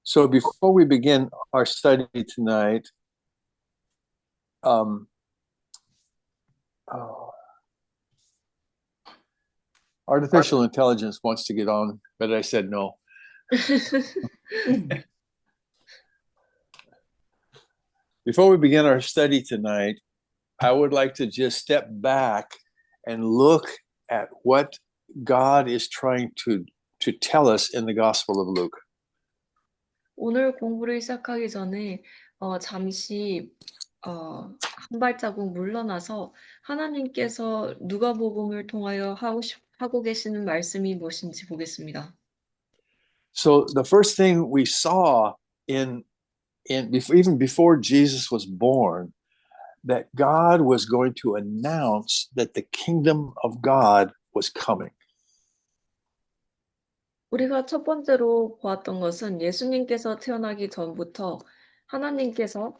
So before we begin our study tonight, oh, artificial intelligence wants to get on, but I said no. Before we begin our study tonight, I would like to just step back and look at what God is trying to tell us in the Gospel of Luke. 오늘 공부를 시작하기 전에 잠시 한 발자국 물러나서 하나님께서 누가복음을 통하여 하고 계시는 말씀이 무엇인지 보겠습니다. So the first thing we saw even before Jesus was born, that God was going to announce that the kingdom of God was coming. 우리가 첫 번째로 보았던 것은 예수님께서 태어나기 전부터 하나님께서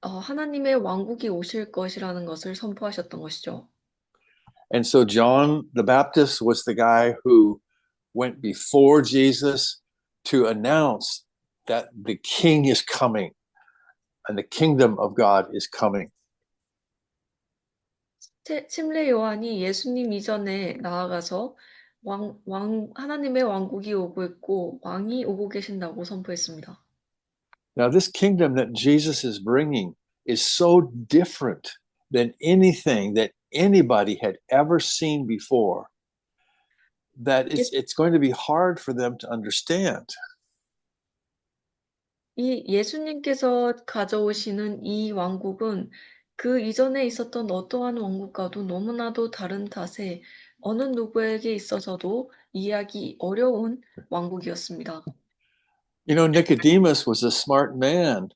하나님의 왕국이 오실 것이라는 것을 선포하셨던 것이죠. And so John the Baptist was the guy who went before Jesus to announce that the king is coming and the kingdom of God is coming. 침례 요한이 예수님 이전에 나아가서 하나님의 왕국이 오고 있고 왕이 오고 계신다고 선포했습니다. Now, this kingdom that Jesus is bringing is so different than anything that anybody had ever seen before that it's going to be hard for them to understand. 이 예수님께서 가져오시는 이 왕국은 그 이전에 있었던 어떠한 왕국과도 너무나도 다른 탓에 어느 누구에게 있어서도 이해하기 어려운 왕국이었습니다. You know, Nicodemus was a smart man.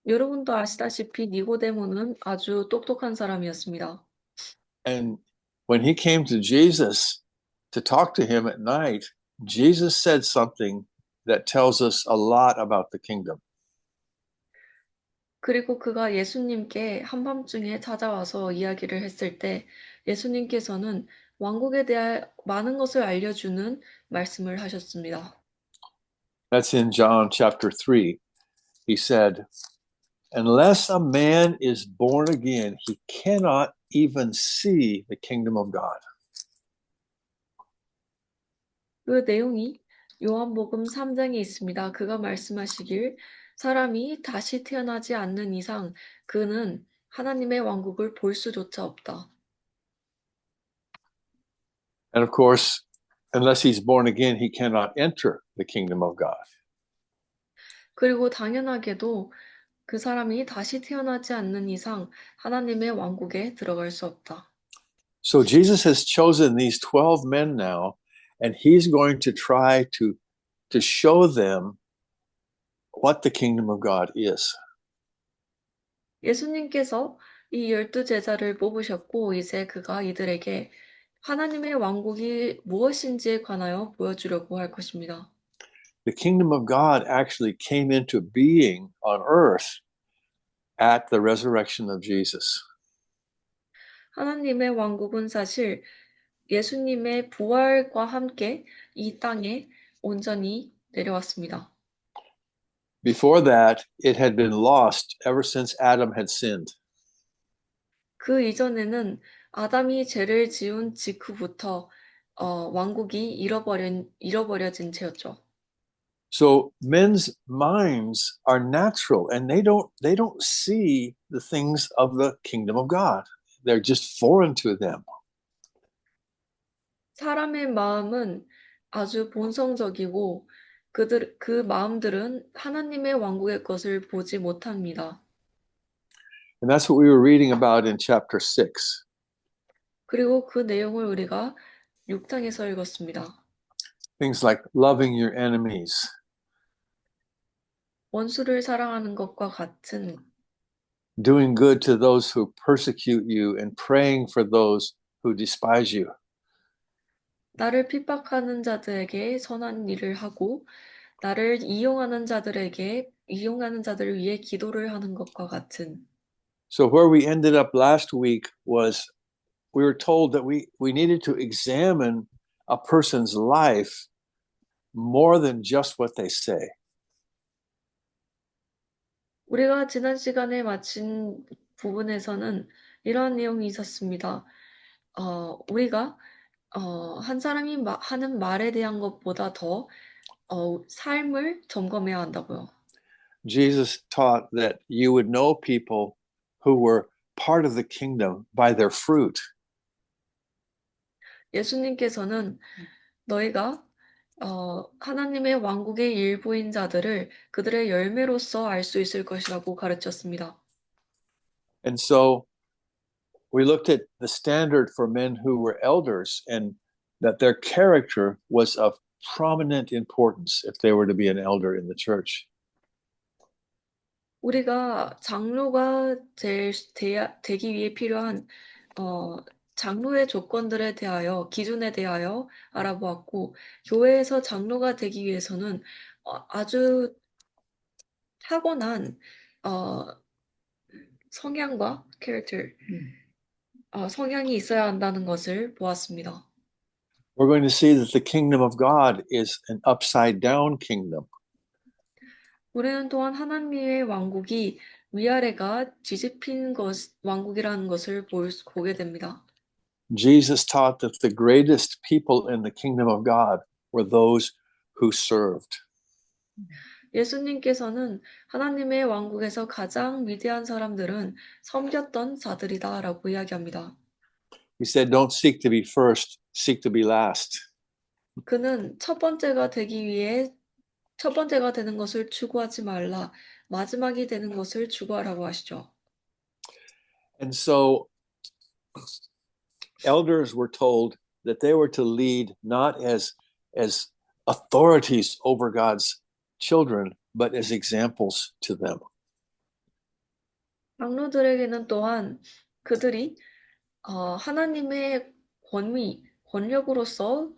여러분도 아시다시피 니고데모는 아주 똑똑한 사람이었습니다. And when he came to Jesus to talk to him at night, Jesus said something that tells us a lot about the kingdom. 그리고 그가 예수님께 한밤중에 찾아와서 이야기를 했을 때 예수님께서는 왕국에 대해 많은 것을 알려주는 말씀을 하셨습니다. That's in John chapter 3. He said, unless a man is born again, he cannot even see the kingdom of God. 그 내용이 요한복음 3장에 있습니다. 그가 말씀하시길 사람이 다시 태어나지 않는 이상 그는 하나님의 왕국을 볼 수조차 없다. And of course, unless he's born again, he cannot enter the kingdom of God. 그리고 당연하게도 그 사람이 다시 태어나지 않는 이상 하나님의 왕국에 들어갈 수 없다. So Jesus has chosen these 12 men now, and he's going to try to show them what the kingdom of God is. 예수님께서 이 12제자를 뽑으셨고 이제 그가 이들에게 하나님의 왕국이 무엇인지에 관하여 보여주려고 할 것입니다. The kingdom of God actually came into being on earth at the resurrection of Jesus. 하나님의 왕국은 사실 예수님의 부활과 함께 이 땅에 온전히 내려왔습니다. Before that, it had been lost ever since Adam had sinned. 그 이전에는 아담이 죄를 지은 직후부터 왕국이 잃어버려진 채였죠. So men's minds are natural and they don't see the things of the kingdom of God. They're just foreign to them. 사람의 마음은 아주 본성적이고 그 마음들은 하나님의 왕국의 것을 보지 못합니다. And that's what we were reading about in chapter 6. 그리고 그 내용을 우리가 6장에서 읽었습니다. Things like loving your enemies, 원수를 사랑하는 것과 같은 doing good to those who persecute you, and praying for those who despise you. 나를 핍박하는 자들에게 선한 일을 하고 나를 이용하는 자들을 위해 기도를 하는 것과 같은. So where we ended up last week was we were told that we needed to examine a person's life more than just what they say. 우리가 지난 시간에 마친 부분에서는 이러한 내용이 있었습니다. 우리가 한 사람이 하는 말에 대한 것보다 더 삶을 점검해야 한다고요. Jesus taught that you would know people who were part of the kingdom by their fruit. 예수님께서는 너희가 하나님의 왕국의 일부인 자들을 그들의 열매로서 알 수 있을 것이라고 가르쳤습니다. And so we looked at the standard for men who were elders and that their character was of prominent importance if they were to be an elder in the church. 우리가 장로가 되기 위해 필요한 장로의 조건들에 대하여 기준에 대하여 알아보았고 교회에서 장로가 되기 위해서는 아주 타고난 성향과 성향이 있어야 한다는 것을 보았습니다. We're going to see that the kingdom of God is an upside down kingdom. 우리는 또한 하나님의 왕국이 위아래가 뒤집힌 왕국이라는 것을 보게 됩니다. Jesus taught that the greatest people in the kingdom of God were those who served. 예수님께서는 하나님의 왕국에서 가장 위대한 사람들은 섬겼던 자들이다라고 이야기합니다. He said, don't seek to be first, seek to be last. 그는 첫 번째가 되는 것을 추구하지 말라. 마지막이 되는 것을 추구하라고 하시죠. And so elders were told that they were to lead not as authorities over God's children, but as examples to them. 장로들에게는 또한 그들이 하나님의 권력으로서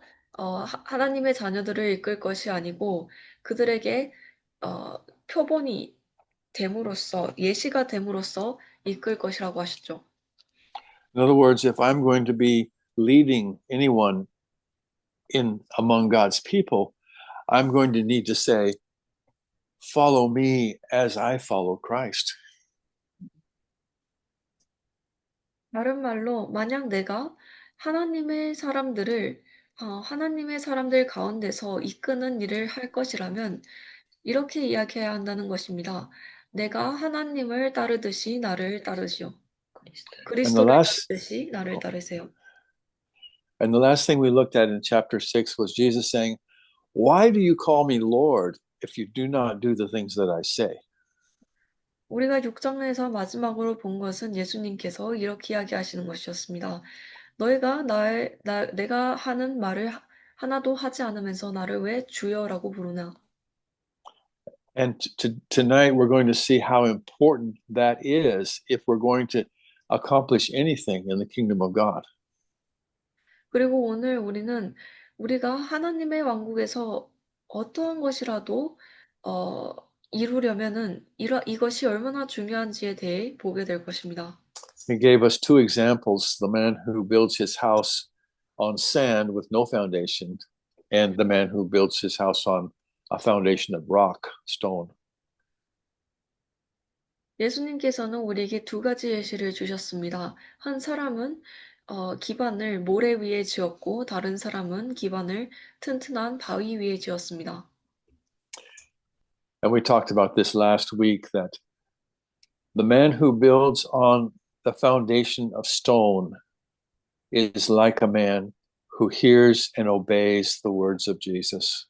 하나님의 자녀들을 이끌 것이 아니고 그들에게 표본이 됨으로써 예시가 됨으로써 이끌 것이라고 하셨죠. In other words, if I'm going to be leading anyone in among God's people, I'm going to need to say, follow me as I follow Christ. 다른 말로 만약 내가 하나님의 사람들 가운데서 이끄는 일을 할 것이라면 이렇게 이야기해야 한다는 것입니다. 내가 하나님을 따르듯이 나를 따르시오. 그리스도를 따르듯이 나를 따르세요. And the last thing we looked at in chapter 6 was Jesus saying, why do you call me Lord if you do not do the things that I say? 우리가 6장에서 마지막으로 본 것은 예수님께서 이렇게 이야기하시는 것이었습니다. 너희가 내가 하는 말을 하나도 하지 않으면서 나를 왜 주여라고 부르나? And tonight we're going to see how important that is if we're going to accomplish anything in the kingdom of God. 그리고 오늘 우리가 하나님의 왕국에서 어떠한 것이라도 이루려면은 이것이 얼마나 중요한지에 대해 보게 될 것입니다. He gave us two examples, the man who builds his house on sand with no foundation and the man who builds his house on a foundation of rock, stone. 예수님께서는 우리에게 두 가지 예시를 주셨습니다. 한 사람은 기반을 모래 위에 지었고 다른 사람은 기반을 튼튼한 바위 위에 지었습니다. And we talked about this last week that the man who builds on the foundation of stone is like a man who hears and obeys the words of Jesus.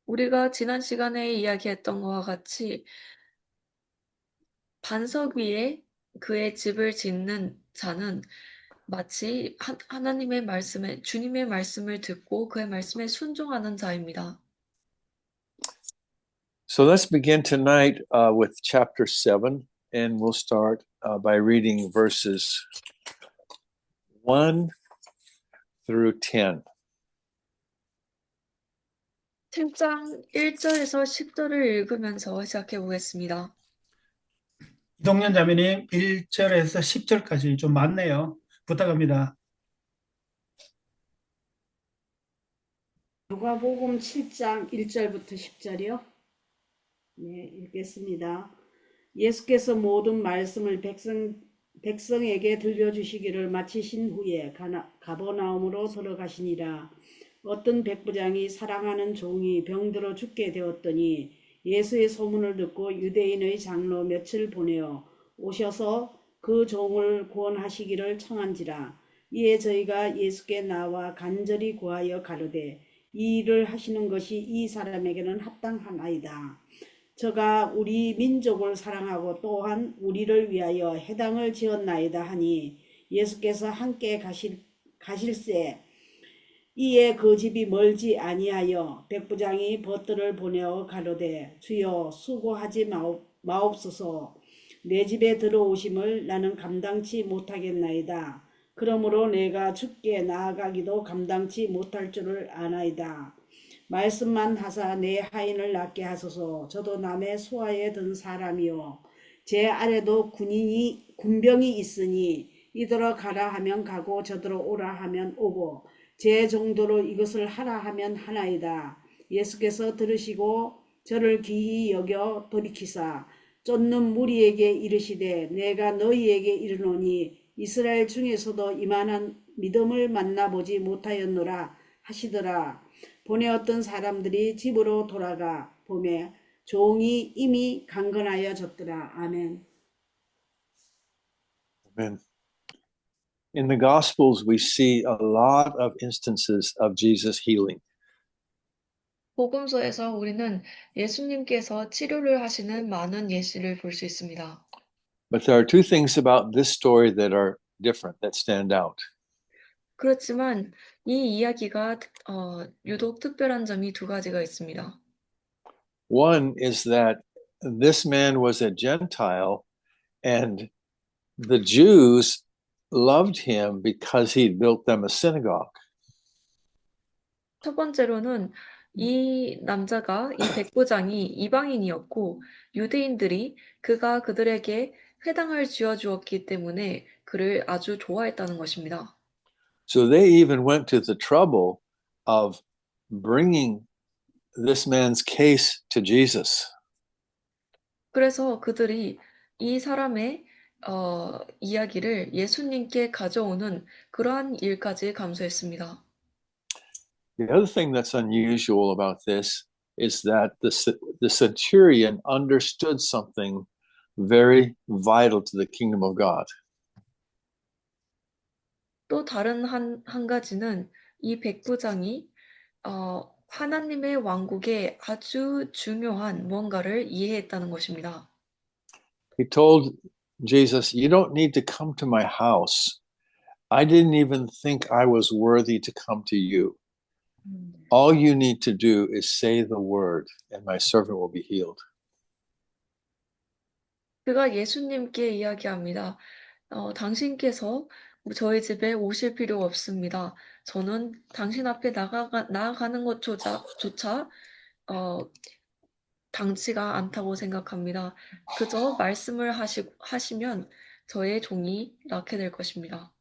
우리가 지난 시간에 이야기했던 것과 같이 반석 위에 그의 집을 짓는 자는 마치 하나님의 말씀에 주님의 말씀을 듣고 그의 말씀에 순종하는 자입니다. So let's begin tonight with chapter 7, and we'll start by reading verses 1 through 10. 7장 1절에서 10절을 읽으면서 시작해 보겠습니다. 이동년 자매님 1절에서 10절까지 좀 많네요. 부탁합니다. 누가복음 7장 1절부터 10절이요. 네, 읽겠습니다. 예수께서 모든 말씀을 백성에게 들려주시기를 마치신 후에 가버나움으로 들어가시니라. 어떤 백부장이 사랑하는 종이 병들어 죽게 되었더니 예수의 소문을 듣고 유대인의 장로 몇을 보내어 오셔서 그 종을 구원하시기를 청한지라. 이에 저희가 예수께 나와 간절히 구하여 가로되 이 일을 하시는 것이 이 사람에게는 합당하나이다. 저가 우리 민족을 사랑하고 또한 우리를 위하여 회당을 지었나이다 하니 예수께서 함께 가실새 이에 그 집이 멀지 아니하여 백부장이 벗들을 보내어 가로되 주여 수고하지 마옵소서. 내 집에 들어오심을 나는 감당치 못하겠나이다. 그러므로 내가 주께 나아가기도 감당치 못할 줄을 아나이다. 말씀만 하사 내 하인을 낫게 하소서. 저도 남의 수하에 든 사람이요 제 아래도 군병이 있으니 이더러 가라 하면 가고 저더러 오라 하면 오고 제 정도로 이것을 하라 하면 하나이다. 예수께서 들으시고 저를 기히 여겨 돌이키사 쫓는 무리에게 이르시되 내가 너희에게 이르노니 이스라엘 중에서도 이만한 믿음을 만나보지 못하였노라 하시더라. 보내었던 사람들이 집으로 돌아가 보매 종이 이미 강건하여졌더라. 아멘. Amen. In the Gospels, we see a lot of instances of Jesus healing. 복음서에서 우리는 예수님께서 치료를 하시는 많은 예시를 볼 수 있습니다. But there are two things about this story that are different, that stand out. 그렇지만 이 이야기가 유독 특별한 점이 두 가지가 있습니다. One is that this man was a Gentile, and the Jews loved him because he built them a synagogue. 첫 번째로는 이 남자가, 이 백부장이 이방인이었고 유대인들이 그가 그들에게 회당을 지어주었기 때문에 그를 아주 좋아했다는 것입니다. So they even went to the trouble of bringing this man's case to Jesus. 그래서 그들이 이 사람의 이야기를 예수님께 가져오는 그러한 일까지 감수했습니다. The other thing that's unusual about this is that the centurion understood something very vital to the kingdom of God. 또 다른 한 가지는 이 백부장이 하나님의 왕국에 아주 중요한 무언가를 이해했다는 것입니다. He told Jesus, "You don't need to come to my house. I didn't even think I was worthy to come to you. All you need to do is say the word, and my servant will be healed." 그가 예수님께 이야기합니다. 당신께서 저희 집에 오실 필요 없습니다. 저는 당신 앞에 나아가는 것조차 당치가 않다고 생각합니다. 그저 말씀을 하시면 저의 종이 낫게 될 것입니다.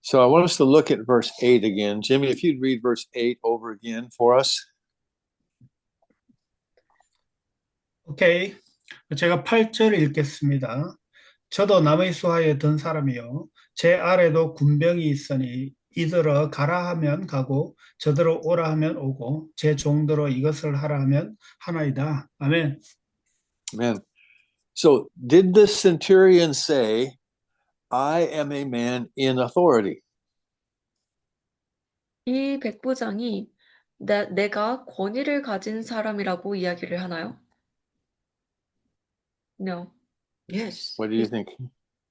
So I want us to look at verse 8 again. Jimmy, if you'd read verse 8 over again for us. 오케이. 제가 8절 읽겠습니다. 저도 남의 수하에 든 사람이요 제 아래도 군병이 있으니 이들어 가라 하면 가고 저들어 오라 하면 오고 제 종들어 이것을 하라 하면 하나이다. 아멘. Amen. So did the centurion say, I am a man in authority? 이 백부장이 내가 권위를 가진 사람이라고 이야기를 하나요? No. Yes, What do you think?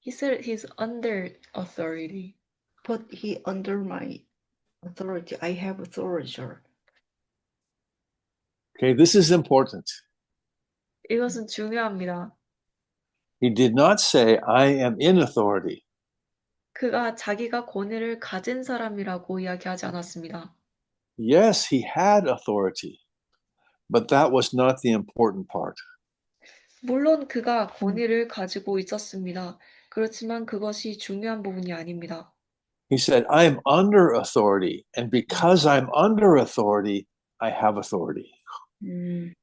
He said he's under authority. but he under my authority. I have authority, sir. Okay, this is important. 이것은 중요합니다. He did not say, I am in authority. 그가 자기가 권위를 가진 사람이라고 이야기하지 않았습니다. Yes, he had authority, but that was not the important part. 물론 그가 권위를 가지고 있었습니다. 그렇지만 그것이 중요한 부분이 아닙니다. He said, I am under authority, and because I'm under authority, I have authority.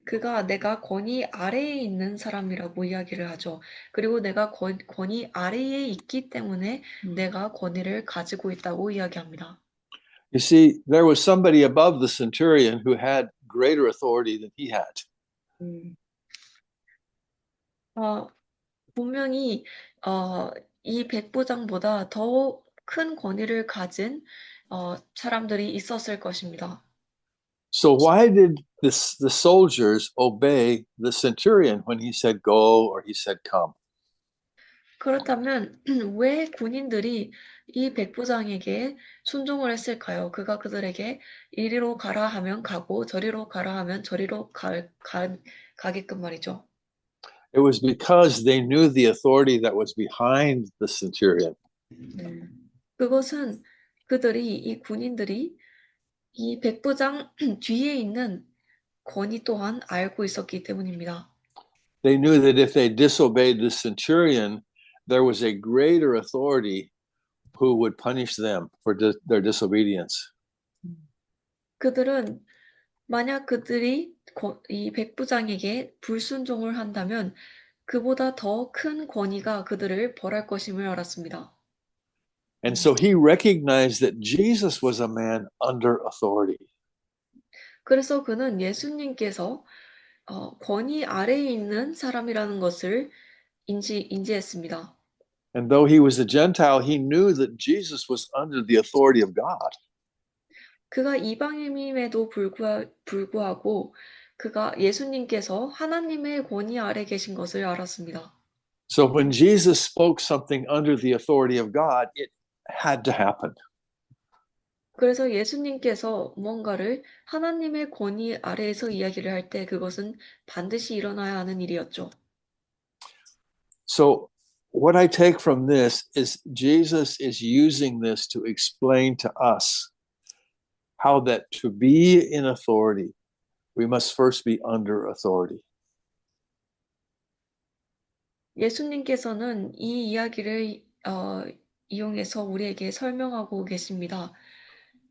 그가 내가 권위 아래에 있는 사람이라고 이야기를 하죠. 그리고 내가 권위 아래에 있기 때문에 내가 권위를 가지고 있다고 이야기합니다. You see, there was somebody above the centurion who had greater authority than he had. 분명히 이 백부장보다 더 큰 권위를 가진 사람들이 있었을 것입니다. So why did the soldiers obey the centurion when he said go or he said come? 그렇다면 왜 군인들이 이 백부장에게 순종을 했을까요? 그가 그들에게 이리로 가라 하면 가고 저리로 가라 하면 저리로 가게끔 말이죠. It was because they knew the authority that was behind the centurion. 그것은 이 군인들이 이 백부장 뒤에 있는 권위 또한 알고 있었기 때문입니다. They knew that if they disobeyed the centurion, there was a greater authority who would punish them for their disobedience. 그들은 만약 그들이 이 백부장에게 불순종을 한다면 그보다 더 큰 권위가 그들을 벌할 것임을 알았습니다. And so he recognized that Jesus was a man under authority. 그래서 그는 예수님께서 권위 아래에 있는 사람이라는 것을 인지했습니다. And though he was a Gentile, he knew that Jesus was under the authority of God. 그가 이방인임에도 불구하고 그가 예수님께서 하나님의 권위 아래 계신 것을 알았습니다. So when Jesus spoke something under the authority of God, it had to happen. 그래서 예수님께서 무언가를 하나님의 권위 아래에서 이야기를 할 때 그것은 반드시 일어나야 하는 일이었죠. So what I take from this is Jesus is using this to explain to us how that to be in authority, we must first be under authority. 예수님께서는 이 이야기를 이용해서 우리에게 설명하고 계십니다.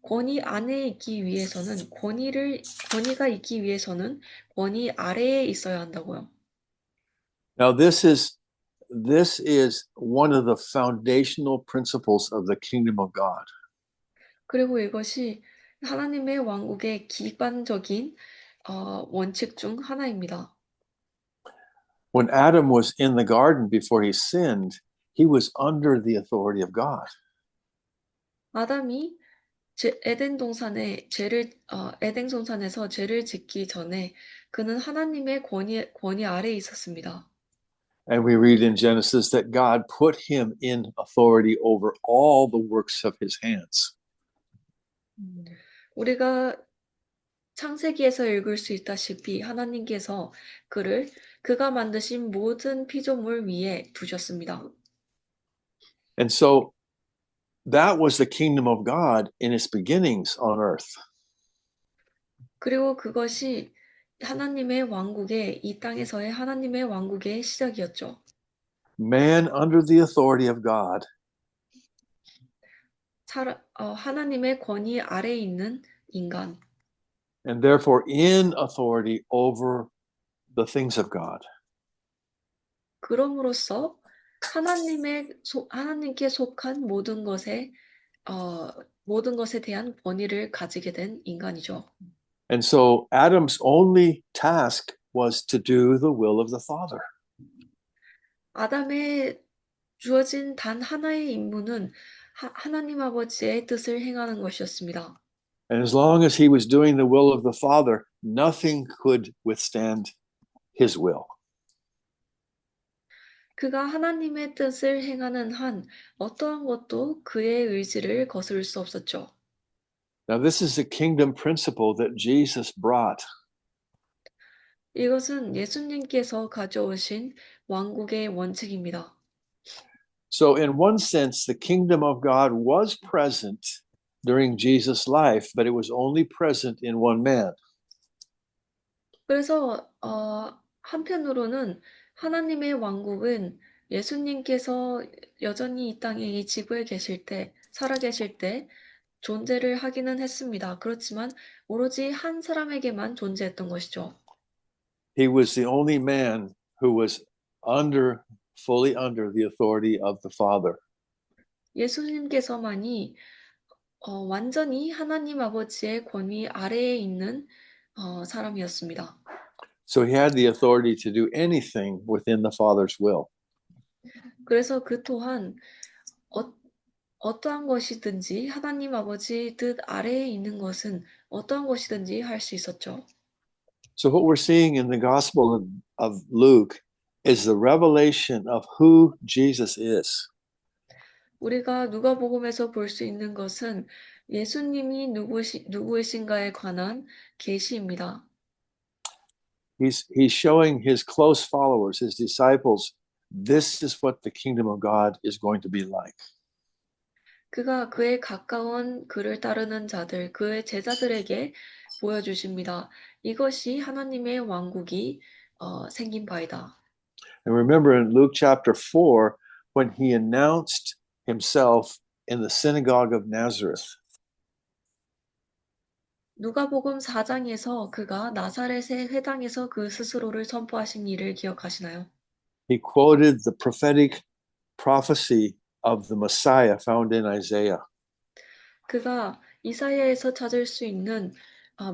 권위 안에 있기 위해서는 권위가 있기 위해서는 권위 아래에 있어야 한다고요. Now this is one of the foundational principles of the kingdom of God. 그리고 이것이 하나님의 왕국의 기반적인 원칙 중 하나입니다. When Adam was in the garden before he sinned, he was under the authority of God. 아담이 에덴 동산에서 죄를 짓기 전에 그는 하나님의 권위 아래에 있었습니다. And we read in Genesis that God put him in authority over all the works of his hands. 우리가 창세기에서 읽을 수 있다시피 하나님께서 그가 만드신 모든 피조물 위에 두셨습니다. And so that was the kingdom of God in its beginnings on earth. 그리고 그것이 하나님의 왕국의 이 땅에서의 하나님의 왕국의 시작이었죠. Man under the authority of God. 하나님의 권위 아래에 있는 인간. And therefore in authority over the things of God. 그럼으로써 하나님께 속한 모든 것에 대한 권위를 가지게 된 인간이죠. And so Adam's only task was to do the will of the Father. 아담에 주어진 단 하나의 임무는 하나님 아버지의 뜻을 행하는 것이었습니다. And as long as he was doing the will of the Father, nothing could withstand his will. 그가 하나님의 뜻을 행하는 한 어떠한 것도 그의 의지를 거스를 수 없었죠. Now, this is the kingdom principle that Jesus brought. 이것은 예수님께서 가져오신 왕국의 원칙입니다. So, in one sense, the kingdom of God was present during Jesus' life, but it was only present in one man. 그래서 한편으로는 하나님의 왕국은 예수님께서 여전히 이 땅에 이 지구에 살아 계실 때 존재를 하기는 했습니다. 그렇지만 오로지 한 사람에게만 존재했던 것이죠. He was the only man who was fully under the authority of the Father. 예수님께서만이 완전히 하나님 아버지의 권위 아래에 있는 사람이었습니다. So he had the authority to do anything within the Father's will. 그래서 그 또한 어떠한 것이든지 하나님 아버지 뜻 아래에 있는 것은 어떠한 것이든지 할 수 있었죠. So what we're seeing in the Gospel of Luke is the revelation of who Jesus is. 우리가 누가복음에서 볼 수 있는 것은 예수님이 누구이신가에 관한 계시입니다. He's showing his close followers, his disciples, this is what the kingdom of God is going to be like. 그가 그에 가까운 그를 따르는 자들, 그의 제자들에게 보여주십니다. 이것이 하나님의 왕국이 생긴 바이다. And remember in Luke chapter 4, when he announced himself in the synagogue of Nazareth, 누가복음 4장에서 그가 나사렛의 회당에서 그 스스로를 선포하신 일을 기억하시나요? he quoted the prophetic prophecy of the Messiah found in Isaiah. 그가 이사야에서 찾을 수 있는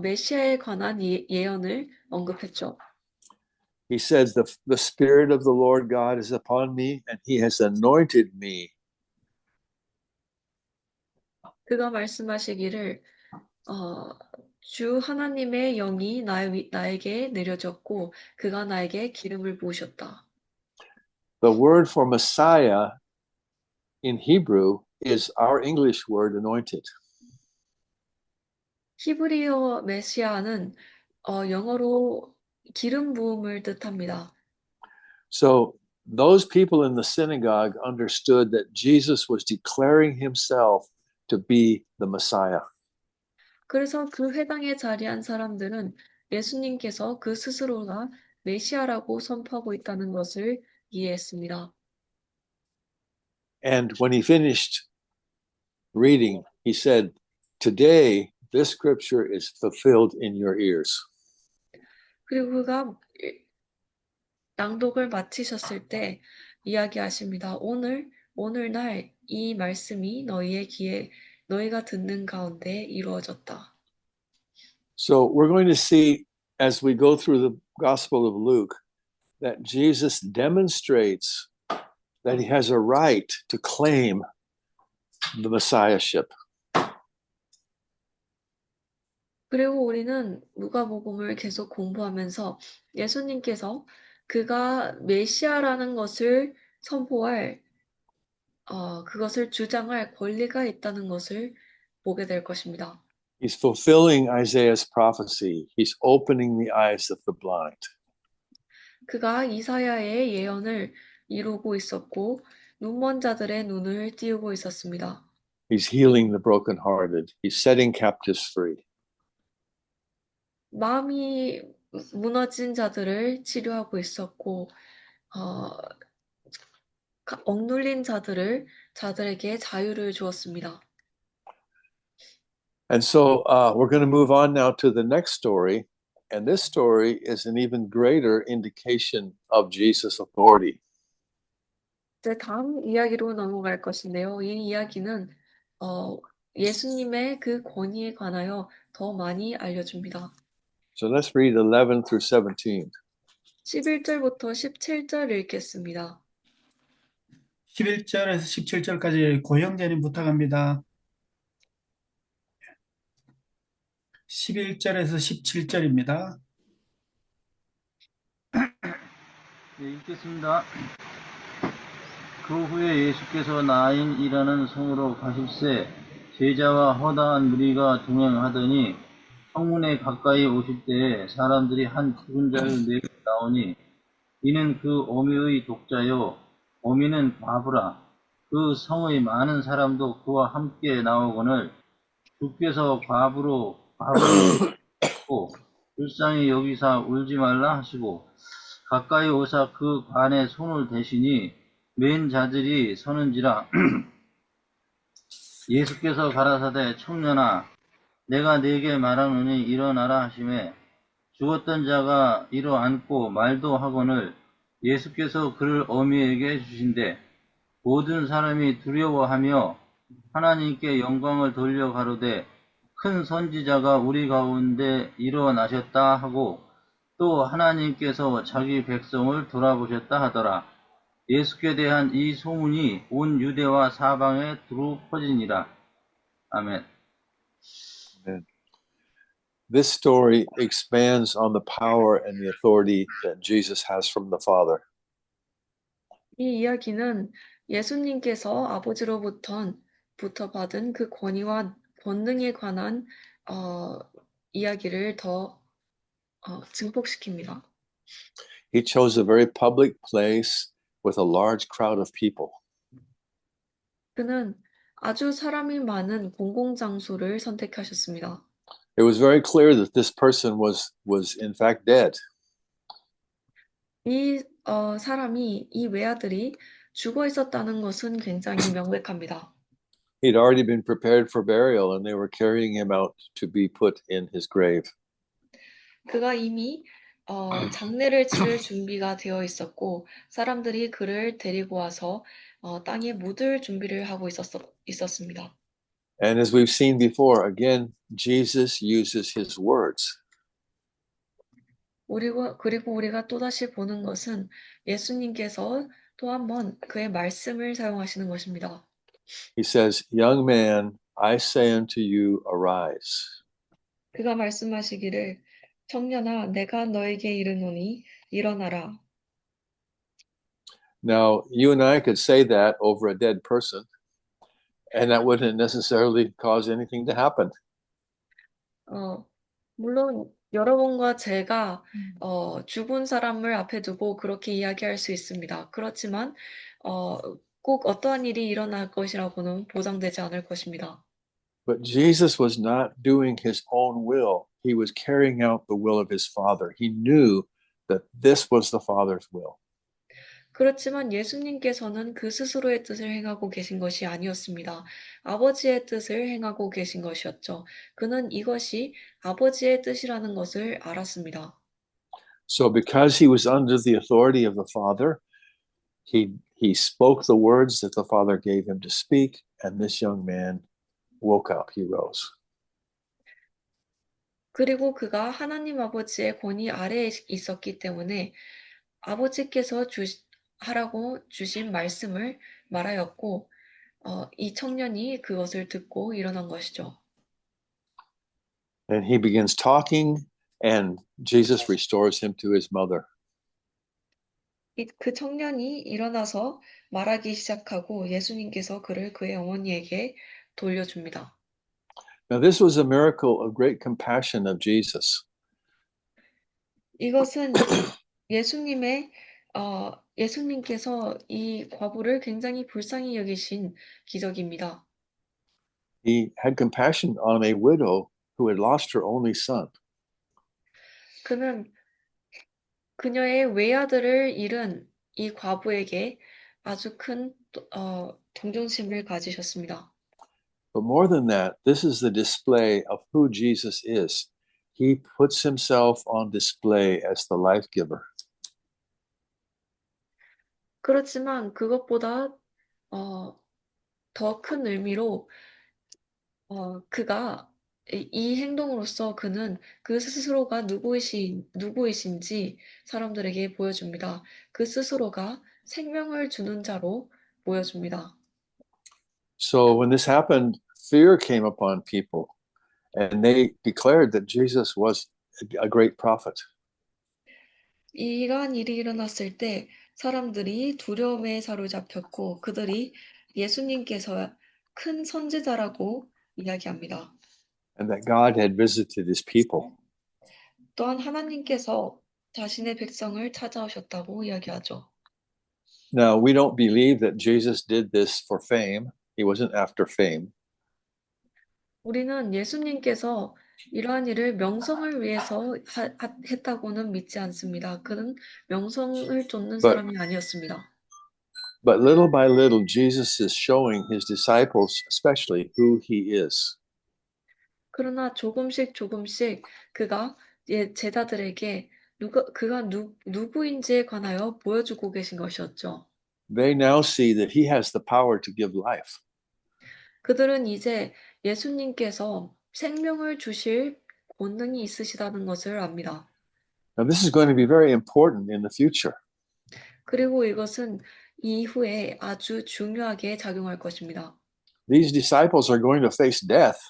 메시아에 관한 예언을 언급했죠. He said, the Spirit of the Lord God is upon me, and he has anointed me. 그가 말씀하시기를 주 하나님의 영이 나에게 내려졌고 그가 나에게 기름을 부으셨다. The word for Messiah in Hebrew is our English word anointed. 히브리어 메시아는 영어로 기름 부음을 뜻합니다. So those people in the synagogue understood that Jesus was declaring himself to be the Messiah. 그래서 그 회당에 자리한 사람들은 예수님께서 그 스스로가 메시아라고 선포하고 있다는 것을 이해했습니다. And when he finished reading, he said, today this scripture is fulfilled in your ears. 그리고 그가 낭독을 마치셨을 때 이야기하십니다. 오늘날 이 말씀이 너희의 귀에 너희가 듣는 가운데 이루어졌다. So we're going to see as we go through the Gospel of Luke that Jesus demonstrates that he has a right to claim the Messiahship. 그리고 우리는 누가복음을 계속 공부하면서 예수님께서 그가 메시아라는 것을 선포할 그것을 주장할 권리가 있다는 것을 보게 될 것입니다. He's fulfilling Isaiah's prophecy. He's opening the eyes of the blind. 그가 이사야의 예언을 이루고 있었고 눈먼 자들의 눈을 띄우고 있었습니다. He's healing the brokenhearted. He's setting captives free. 마음이 무너진 자들을 치료하고 있었고 억눌린 자들에게 자유를 주었습니다. And so we're going to move on now to the next story. And this story is an even greater indication of Jesus' authority. 이제 다음 이야기로 넘어갈 것인데요. 이 이야기는 예수님의 그 권위에 관하여 더 많이 알려줍니다. So let's read 11 through 17. 11절부터 17절 읽겠습니다. 11절에서 17절까지 고영재님 부탁합니다. 11절에서 17절입니다. 네, 읽겠습니다. 그 후에 예수께서 나인이라는 성으로 가실새 제자와 허다한 무리가 동행하더니 성문에 가까이 오실 때에 사람들이 한 죽은 자를 내게 나오니 이는 그 어미의 독자요 어미는 과부라. 그 성의 많은 사람도 그와 함께 나오거늘 주께서 과부를 듣고 불쌍히 여기사 울지 말라 하시고 가까이 오사 그 관에 손을 대시니 맨 자들이 서는지라 예수께서 가라사대 청년아 내가 네게 말하노니 일어나라 하시매 죽었던 자가 일어앉고 말도 하거늘 예수께서 그를 어미에게 주신대 모든 사람이 두려워하며 하나님께 영광을 돌려 가로되 큰 선지자가 우리 가운데 일어나셨다 하고 또 하나님께서 자기 백성을 돌아보셨다 하더라. 예수께 대한 이 소문이 온 유대와 사방에 두루 퍼지니라. 아멘. And this story expands on the power and the authority that Jesus has from the Father. 이 이야기는 예수님께서 아버지로부터 받은 그 권위와 권능에 관한 이야기를 더 증폭시킵니다. He chose a very public place with a large crowd of people. 그는 아주 사람이 많은 공공장소를 선택하셨습니다. It was very clear that this person was in fact dead. 이 사람이, 이 외아들이 죽어 있었다는 것은 굉장히 명백합니다. He'd already been prepared for burial and they were carrying him out to be put in his grave. 그가 이미 장례를 치를 준비가 되어 있었고 사람들이 그를 데리고 와서 땅에 묻을 준비를 하고 있었습니다. And as we've seen before, again, Jesus uses his words. 그리고 우리가 또다시 보는 것은 예수님께서 또 한 번 그의 말씀을 사용하시는 것입니다. He says, "Young man, I say unto you, arise." 그가 말씀하시기를 청년아 내가 너에게 이르노니 일어나라. Now, you and I could say that over a dead person, and that wouldn't necessarily cause anything to happen. 물론 여러분과 제가 죽은 사람을 앞에 두고 그렇게 이야기할 수 있습니다. 그렇지만 꼭 어떠한 일이 일어날 것이라고는 보장되지 않을 것입니다. But Jesus was not doing his own will. He was carrying out the will of his Father. He knew that this was the Father's will. 그렇지만 예수님께서는 그 스스로의 뜻을 행하고 계신 것이 아니었습니다. 아버지의 뜻을 행하고 계신 것이었죠. 그는 이것이 아버지의 뜻이라는 것을 알았습니다. So because he was under the authority of the Father, he spoke the words that the Father gave him to speak, and this young man woke up. He rose. 그리고 그가 하나님 아버지의 권위 아래에 있었기 때문에 아버지께서 하라고 주신 말씀을 말하였고 이 청년이 그것을 듣고 일어난 것이죠. And he begins talking, and Jesus restores him to his mother. 그 청년이 일어나서 말하기 시작하고 예수님께서 그를 그의 어머니에게 돌려줍니다. Now, this was a miracle of great compassion of Jesus. 이것은 예수님께서 이 과부를 굉장히 불쌍히 여기신 기적입니다. He had compassion on a widow who had lost her only son. 그는 그녀의 외아들을 잃은 이 과부에게 아주 큰 동정심을 가지셨습니다. But more than that, this is the display of who Jesus is. He puts himself on display as the life giver. 그렇지만 그것보다 더 큰 의미로 그가 이 행동으로써 그는 그 스스로가 누구이신지 사람들에게 보여줍니다. 그 스스로가 생명을 주는 자로 보여줍니다. So when this happened, fear came upon people, and they declared that Jesus was a great prophet. 이러한 일이 일어났을 때 사람들이 두려움에 사로잡혔고 그들이 예수님께서 큰 선지자라고 이야기합니다. And that God had visited his people. 또한 하나님께서 자신의 백성을 찾아오셨다고 이야기하죠. Now, we don't believe that Jesus did this for fame. He wasn't after fame. 우리는 예수님께서 이러한 일을 명성을 위해서 했다고는 믿지 않습니다. 그는 명성을 쫓는 사람이 아니었습니다. But little by little, Jesus is showing his disciples, especially, who he is. 그러나 조금씩 그가 제자들에게 그가 누구인지에 관하여 보여주고 계신 것이었죠. They now see that he has the power to give life. 그들은 이제 예수님께서 생명을 주실 권능이 있으시다는 것을 압니다. Now, this is going to be very important in the future. 그리고 이것은 이후에 아주 중요하게 작용할 것입니다. These disciples are going to face death.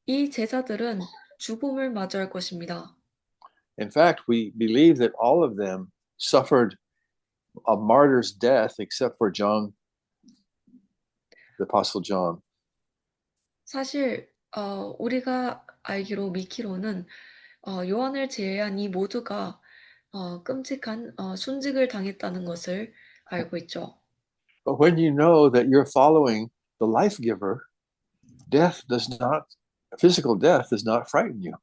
이 제자들은 죽음을 맞이할 것입니다. In fact, we believe that all of them suffered a martyr's death except for John, the Apostle John. 사실 우리가 믿기로는 요한을 제외한 이 모두가 끔찍한 순직을 당했다는 것을 알고 있죠. But when you know that you're following the life giver, physical death does not frighten you.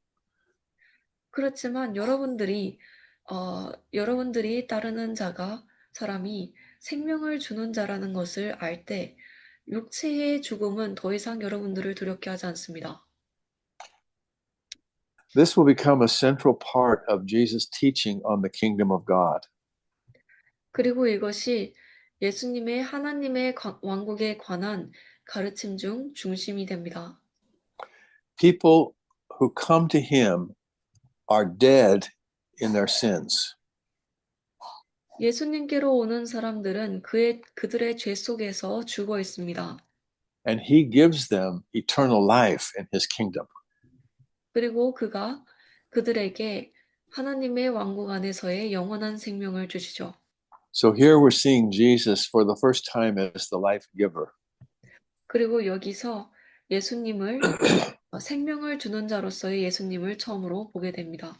그렇지만 여러분들이 따르는 사람이 생명을 주는 자라는 것을 알 때 육체의 죽음은 더 이상 여러분들을 두렵게 하지 않습니다. This will become a central part of Jesus' teaching on the kingdom of God. 그리고 이것이 예수님의 하나님의 왕국에 관한 가르침 중 중심이 됩니다. People who come to him are dead in their sins. 예수님께로 오는 사람들은 그들의 죄 속에서 죽어 있습니다. And he gives them eternal life in his kingdom. 그리고 그가 그들에게 하나님의 왕국 안에서의 영원한 생명을 주시죠. So here we're seeing Jesus for the first time as the life giver. 그리고 여기서 예수님을 생명을 주는 자로서의 예수님을 처음으로 보게 됩니다.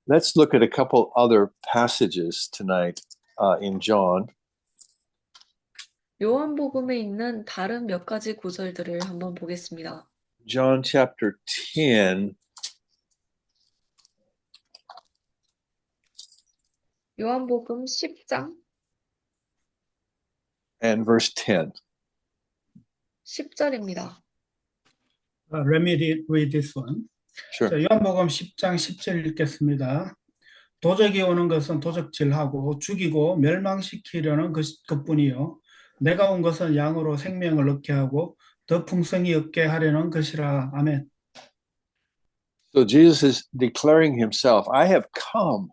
Let's look at a couple other passages tonight in John. 요한복음에 있는 다른 몇 가지 구절들을 한번 보겠습니다. John chapter 10 요한복음 10장 and verse 10. 10절입니다. Let me read this one. Sure. 자, 요한복음 10장 10절 읽겠습니다. 도적이 오는 것은 도적질하고 죽이고 멸망시키려는 그뿐이요. 내가 온 것은 양으로 생명을 얻게 하고 더 풍성히 얻게 하려는 것이라. 아멘. So Jesus is declaring himself, I have come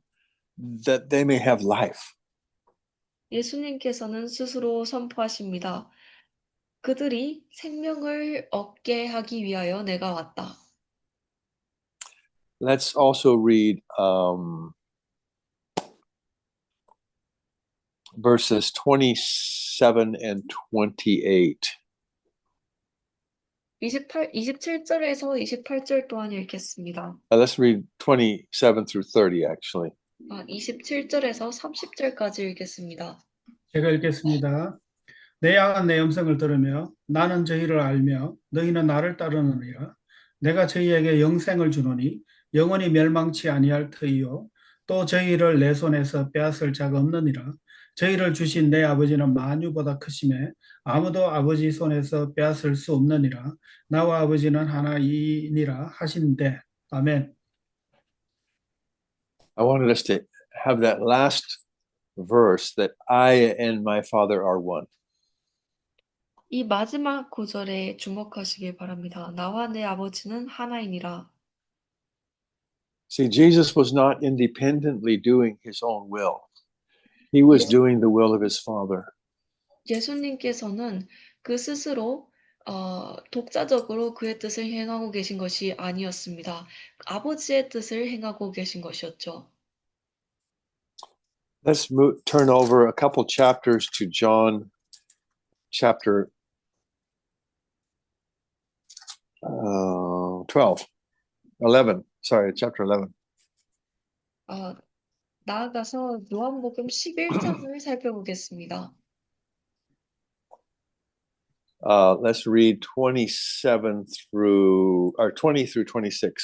that they may have life. 예수님께서는 스스로 선포하십니다. 그들이 생명을 얻게 하기 위하여 내가 왔다. Let's also read verses 27 and 28. 27절에서 28절 또한 읽겠습니다. Let's read 27 through 30, actually. 27절에서 30절까지 읽겠습니다. 제가 읽겠습니다. 내 양은 내 음성을 들으며 나는 저희를 알며 너희는 나를 따르느니라. 내가 저희에게 영생을 주노니 영원히 멸망치 아니할 터이요. 또 저희를 내 손에서 빼앗을 자가 없느니라. 저희를 주신 내 아버지는 만유보다 크심에 아무도 아버지 손에서 빼앗을 수 없느니라. 나와 아버지는 하나이니라 하신대. 아멘. I wanted us to have that last verse that I and my Father are one. 이 마지막 구절에 주목하시길 바랍니다. 나와 내 아버지는 하나이니라. See, Jesus was not independently doing his own will. He was doing the will of his Father. 예수님께서는 그 스스로 독자적으로 그의 뜻을 행하고 계신 것이 아니었습니다. 아버지의 뜻을 행하고 계신 것이었죠. Let's turn over a couple chapters to John chapter 11. chapter 11. 나아가서 요한복음 11장을 살펴보겠습니다. Let's read 20 through 26.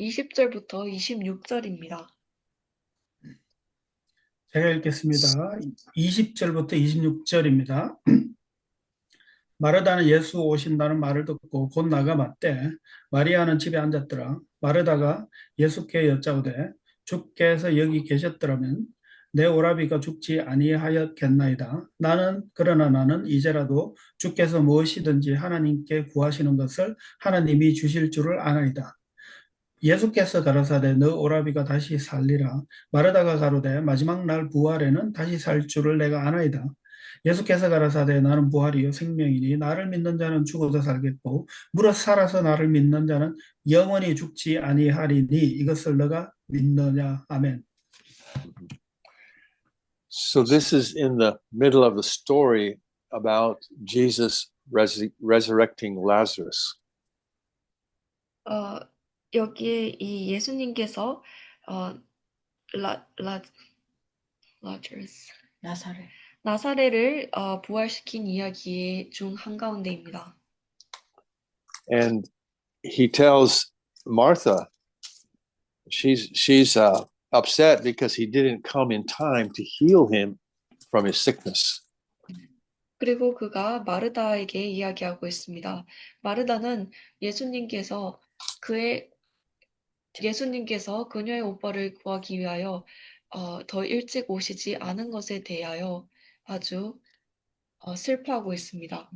20절부터 26절입니다. 제가 읽겠습니다. 20절부터 26절입니다. 마르다는 예수 오신다는 말을 듣고 곧 나가 맞대. 마리아는 집에 앉았더라. 마르다가 예수께 여짜오되 주께서 여기 계셨더라면 내 오라비가 죽지 아니하였겠나이다. 그러나 나는 이제라도 주께서 무엇이든지 하나님께 구하시는 것을 하나님이 주실 줄을 아나이다. 예수께서 가라사대 너 오라비가 다시 살리라. 마르다가 가로되 마지막 날 부활에는 다시 살 줄을 내가 아나이다. 예수께서 가라사대 나는 부활이요 생명이니 나를 믿는 자는 죽어도 살겠고 무릇 살아서 나를 믿는 자는 영원히 죽지 아니하리니 이것을 너가 믿느냐. 아멘. So this is in the middle of the story about Jesus resurrecting Lazarus. 여기에 이 예수님께서 라자르스 나사렛. 나사렛을 부활시킨 이야기 중 한가운데입니다. And he tells Martha, she's upset because he didn't come in time to heal him from his sickness. 그리고 그가 마르다에게 이야기하고 있습니다. 마르다는 예수님께서 그녀의 오빠를 구하기 위하여 더 일찍 오시지 않은 것에 대하여 아주 슬퍼하고 있습니다.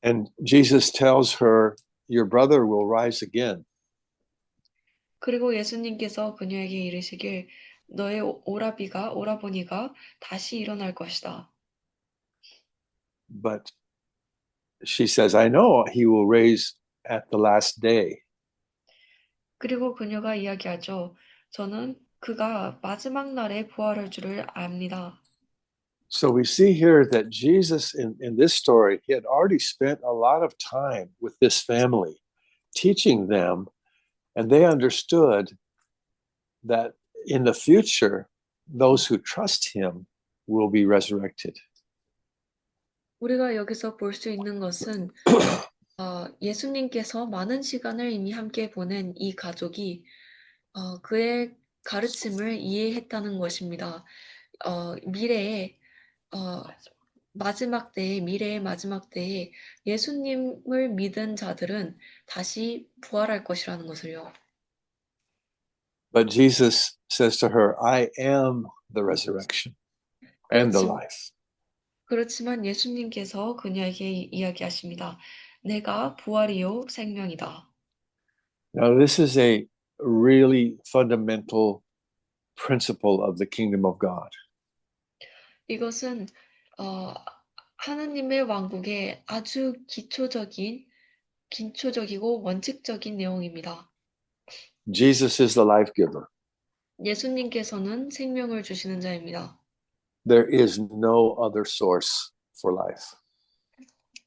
And Jesus tells her, your brother will rise again. 그리고 예수님께서 그녀에게 이르시길 너의 오라버니가 다시 일어날 것이다. But she says, I know he will raise at the last day. 그리고 그녀가 이야기하죠. 저는 그가 마지막 날에 부활할 줄을 압니다. So we see here that Jesus, in this story, he had already spent a lot of time with this family, teaching them, and they understood that in the future, those who trust him will be resurrected. 우리가 여기서 볼 수 있는 것은 예수님께서 많은 시간을 이미 함께 보낸 이 가족이 그의 가르침을 이해했다는 것입니다. 미래의 마지막 때에 예수님을 믿은 자들은 다시 부활할 것이라는 것을요. But Jesus says to her, I am the resurrection and the life. 그렇지만 예수님께서 그녀에게 이야기하십니다. 내가 부활이요 생명이다. Now, this is a really fundamental principle of the kingdom of God. 이것은 하나님의 왕국의 아주 기초적이고 원칙적인 내용입니다. Jesus is the life giver. 예수님께서는 생명을 주시는 자입니다. There is no other source for life.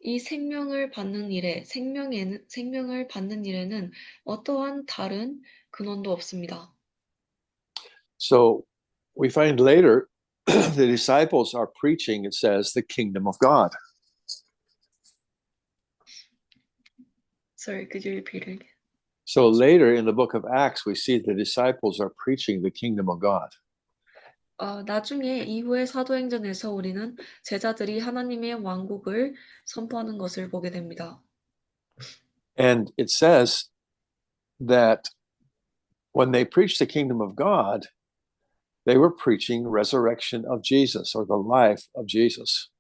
이 생명을 받는 일에는 어떠한 다른 근원도 없습니다. So we find later the disciples are preaching, it says, the kingdom of God. Sorry, could you repeat it? So later in the book of Acts, we see the disciples are preaching the kingdom of God. 나중에 이후의 사도행전에서 우리는 제자들이 하나님의 왕국을 선포하는 것을 보게 됩니다. And it says that when they preached the kingdom of God, they were preaching resurrection of Jesus or the life of Jesus.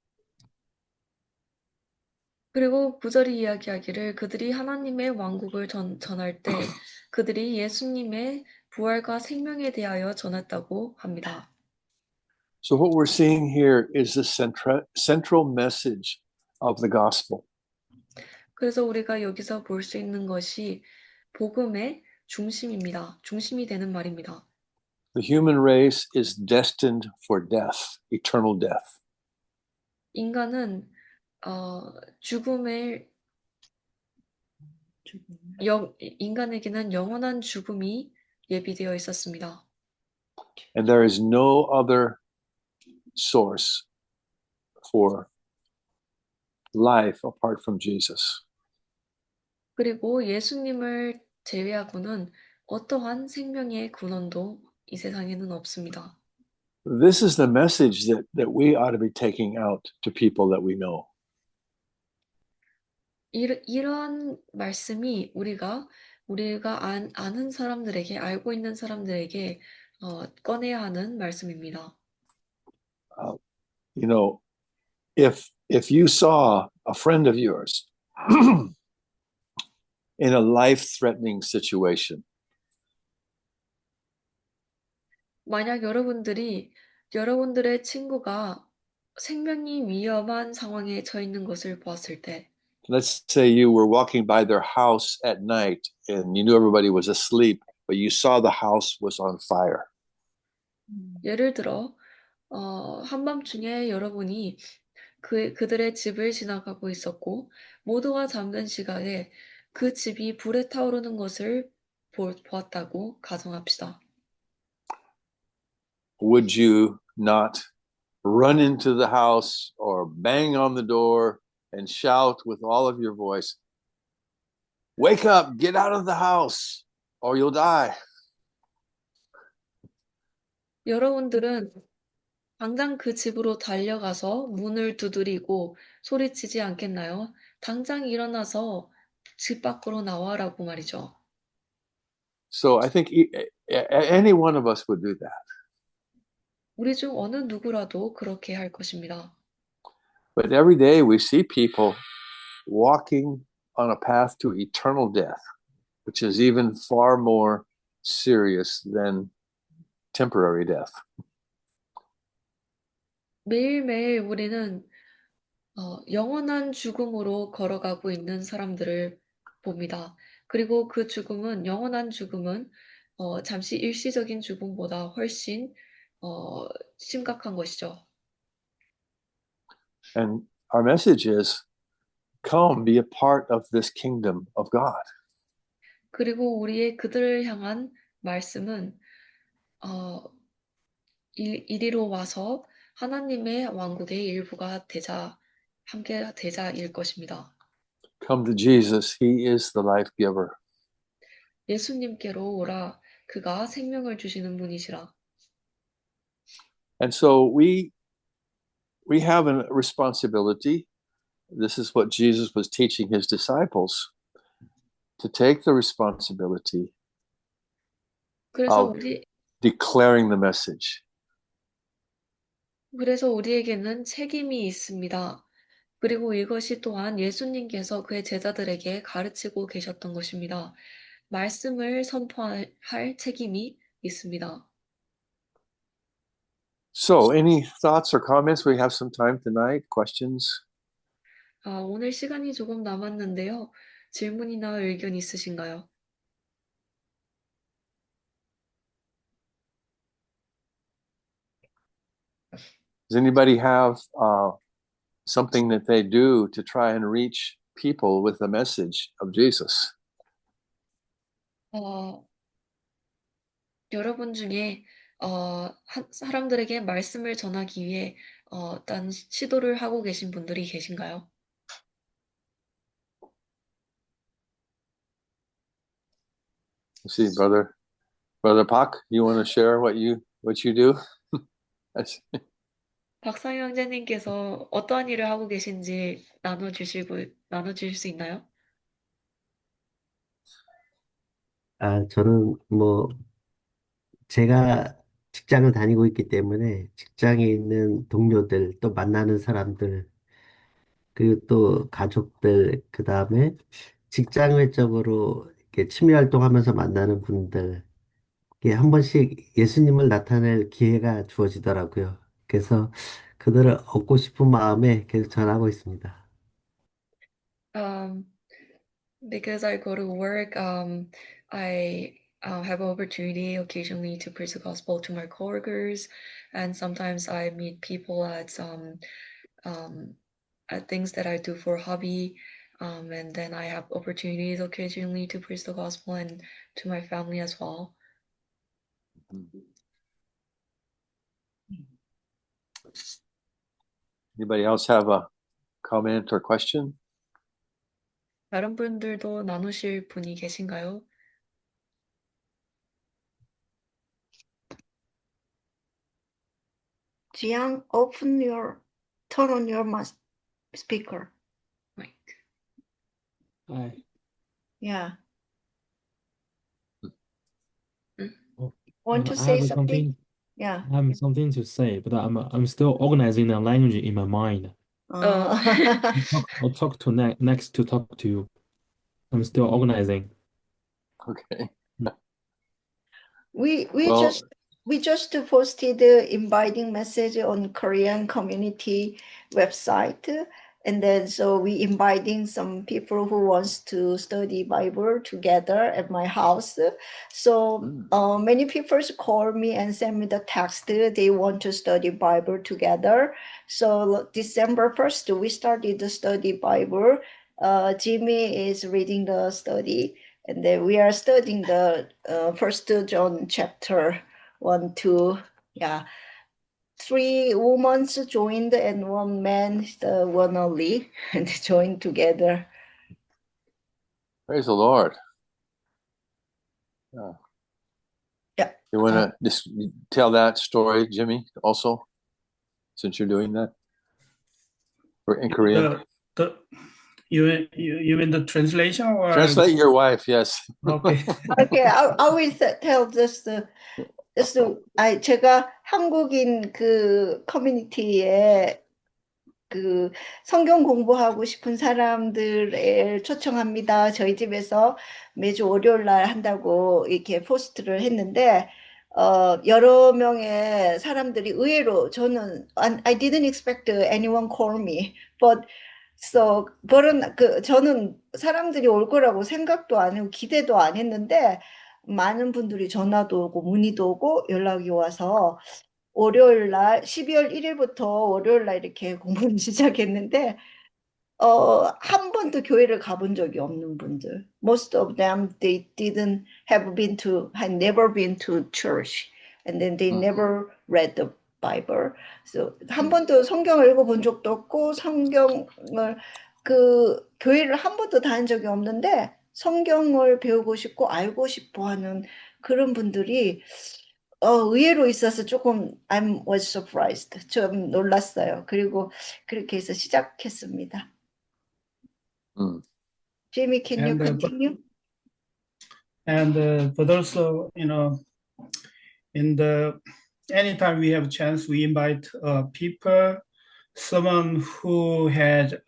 그리고 9절이 이야기하기를 그들이 하나님의 왕국을 전할 때 그들이 예수님의 부활과 생명에 대하여 전했다고 합니다. So what we're seeing here is the central message of the gospel. 그래서 우리가 여기서 볼 수 있는 것이 복음의 중심입니다. 중심이 되는 말입니다. The human race is destined for death, eternal death. 인간은 인간에게는 영원한 죽음이 예비되어 있었습니다. And there is no other source for life apart from Jesus. 그리고 예수님을 제외하고는 어떠한 생명의 근원도 이 세상에는 없습니다. This is the message that we ought to be taking out to people that we know. 이러한 말씀이 우리가 아는 사람들에게, 알고 있는 사람들에게 꺼내야 하는 말씀입니다. You know, if you saw a friend of yours in a life-threatening situation, 만약 여러분들의 친구가 생명이 위험한 상황에 처해 있는 것을 보았을 때, let's say you were walking by their house at night and you knew everybody was asleep, but you saw the house was on fire. 예를 들어 한밤중에 여러분이 그들의 집을 지나가고 있었고 모두가 잠든 시간에 그 집이 불에 타오르는 것을 보았다고 가정합시다. Would you not run into the house or bang on the door and shout with all of your voice, "Wake up, get out of the house, or you'll die"? 여러분들은 당장 그 집으로 달려가서 문을 두드리고 소리치지 않겠나요? 당장 일어나서 집 밖으로 나와라고 말이죠. So I think any one of us would do that. 우리 중 어느 누구라도 그렇게 할 것입니다. But every day we see people walking on a path to eternal death, which is even far more serious than temporary death. 매일매일 우리는 영원한 죽음으로 걸어가고 있는 사람들을 봅니다. 그리고 그 죽음은, 영원한 죽음은 잠시 일시적인 죽음보다 훨씬 심각한 것이죠. And our message is, come be a part of this kingdom of God. 그리고 우리의 그들을 향한 말씀은 이리로 와서 하나님의 왕국의 일부가 함께 되자일 것입니다. Come to Jesus. He is the life giver. 예수님께로 오라. 그가 생명을 주시는 분이시라. And so we have a responsibility. This is what Jesus was teaching his disciples, to take the responsibility 그래서 of declaring the message. 우리에게는 책임이 있습니다. 그리고 이것이 또한 예수님께서 그의 제자들에게 가르치고 계셨던 것입니다. 말씀을 선포할 책임이 있습니다. So, any thoughts or comments? We have some time tonight. Questions? 오늘 시간이 조금 남았는데요. 질문이나 의견 있으신가요? Does anybody have something that they do to try and reach people with the message of Jesus? 여러분 중에 사람들에게 말씀을 전하기 위해 어떤 시도를 하고 계신 분들이 계신가요? Let's see, brother Pak, you want to share what you do? 박상희 형제님께서 어떠한 일을 하고 계신지 나눠주실 수 있나요? 저는 제가 직장을 다니고 있기 때문에 직장에 있는 동료들, 또 만나는 사람들, 그리고 또 가족들, 그 다음에 직장 외적으로 이렇게 취미 활동하면서 만나는 분들, 이게 한 번씩 예수님을 나타낼 기회가 주어지더라고요. 그래서 그들을 얻고 싶은 마음에 계속 전하고 있습니다. Because I go to work, I have opportunity occasionally to preach the gospel to my coworkers, and sometimes I meet people at things that I do for hobby, and then I have opportunities occasionally to preach the gospel and to my family as well. Anybody else have a comment or question? 다른 분들도 나누실 분이 계신가요? Jiang, turn on your speaker. Right. Yeah. Oh, Want to I say have something? Yeah. I have something to say, but I'm still organizing the language in my mind. Uh, I'll talk to next to talk to you. I'm still organizing. Okay. we Well, just posted the inviting message on Korean community website, and then so we inviting some people who wants to study Bible together at my house. So many people call me and send me the text. They want to study Bible together. So December 1st, we started the study Bible. Jimmy is reading the study. And then we are studying the First John chapter 1, 2. Yeah, 3 women joined and 1 man, the one only, and joined together. praise the Lord. Yeah. Yeah. You want to just tell that story, Jimmy, also, since you're doing that in Korean? You mean the translation or Translate your wife, yes. Okay. Okay, I will tell just 제가 한국인 그 커뮤니티에 그 성경 공부하고 싶은 사람들을 초청합니다. 저희 집에서 매주 월요일 날 한다고 이렇게 포스트를 했는데 여러 명의 사람들이 의외로 저는 I didn't expect anyone call me, but 저는 사람들이 올 거라고 생각도 안 하고 기대도 안 했는데 많은 분들이 전화도 오고 문의도 오고 연락이 와서 월요일 날 12월 1일부터 월요일 날 이렇게 공부를 시작했는데 한 번도 교회를 가본 적이 없는 분들. Most of them they had never been to church, and then they never read the Bible. So 한 번도 성경을 읽어본 적도 없고 성경을 교회를 한 번도 다닌 적이 없는데 성경을 배우고 싶고 알고 싶어 하는 그런 분들이 의외로 있어서 조금 I was surprised. 좀 놀랐어요. 그리고 그렇게 해서 시작했습니다. Jimmy, can you continue? But also, anytime we have a chance, we invite people, someone who had,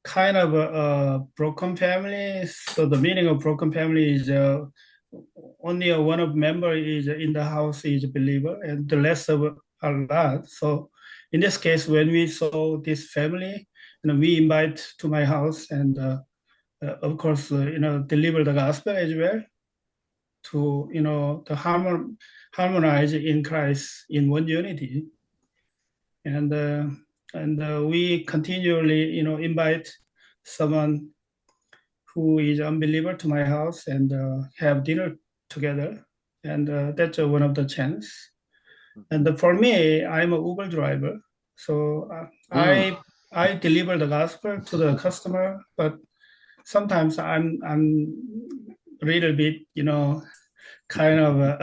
kind of a broken family. So the meaning of broken family is only one of member is in the house is a believer, and the rest of are not. So in this case, when we saw this family, we invite to my house, and of course, deliver the gospel as well to to harmonize in Christ in one unity, and we continually invite someone who is unbeliever to my house and have dinner together, and that's one of the chance. And for me, I'm an Uber driver, so I deliver the gospel to the customer, but sometimes I'm a little bit, kind of